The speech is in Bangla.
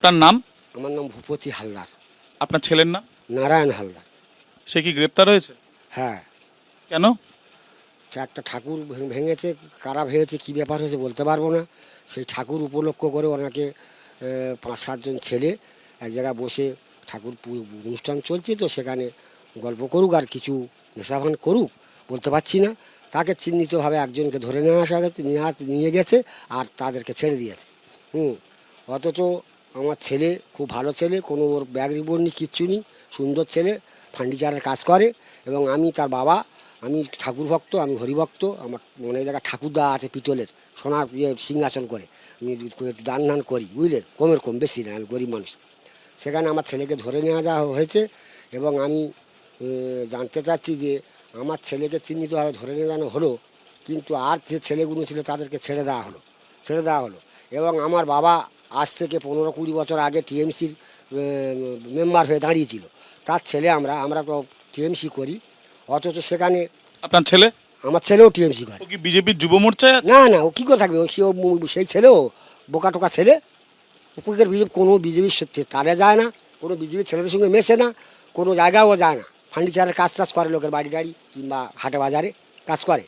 আপনার নাম? আমার নাম ভূপতি হালদার। আপনার ছেলের নাম? নারায়ণ হালদার। সে কি গ্রেপ্তার হয়েছে? হ্যাঁ, কেন? সে একটা ঠাকুর ভেঙেছে, কারা ভেঙেছে কী ব্যাপার হয়েছে বলতে পারবো না। সেই ঠাকুর উপলক্ষ করে ওনাকে 5-7 জন ছেলে এক জায়গায় বসে ঠাকুর অনুষ্ঠান চলছে, তো সেখানে গল্প করুক আর কিছু নেশাভান করুক বলতে পারছি না। তাকে চিহ্নিতভাবে একজনকে ধরে নিয়ে গেছে আর তাদেরকে ছেড়ে দিয়েছে। অথচ আমার ছেলে খুব ভালো ছেলে, কোনো ওর ব্যাগ রিপোর্ট নেই, কিচ্ছু নেই, সুন্দর ছেলে, ফার্নিচারের কাজ করে। এবং আমি তার বাবা, আমি ঠাকুর ভক্ত, আমি হরিভক্ত। আমার অনেক জায়গায় ঠাকুর দেওয়া আছে পিতলের, সোনার সিংহাসন করে। আমি একটু দান ধান করি, বুঝলেন, কম বেশি না, আমি গরিব মানুষ। সেখানে আমার ছেলেকে ধরে নেওয়া যাওয়া হয়েছে এবং আমি জানতে চাচ্ছি যে আমার ছেলেকে চিহ্নিতভাবে ধরে নিয়ে যাওয়া হলো, কিন্তু আর যে ছেলেগুলো ছিল তাদেরকে ছেড়ে দেওয়া হলো। এবং আমার বাবা আজ থেকে 15-20 বছর আগে টিএমসির মেম্বার হয়ে দাঁড়িয়েছিল, তার ছেলে আমরা তো টিএমসি করি, অথচ সেখানে আপনার ছেলে? আমার ছেলেও টিএমসি করে। ও কি বিজেপির যুব মোর্চায় আছে? না, ও কী করে থাকবে, সেই ছেলেও বোকা টোকা ছেলে। ওকে কোনো বিজেপির তারে যায় না, কোনো বিজেপির ছেলেদের সঙ্গে মেশে না, কোনো জায়গায়ও যায় না। ফার্নিচারের কাজ টাজ করে, লোকের বাড়ি টাড়ি কিংবা হাটে বাজারে কাজ করে।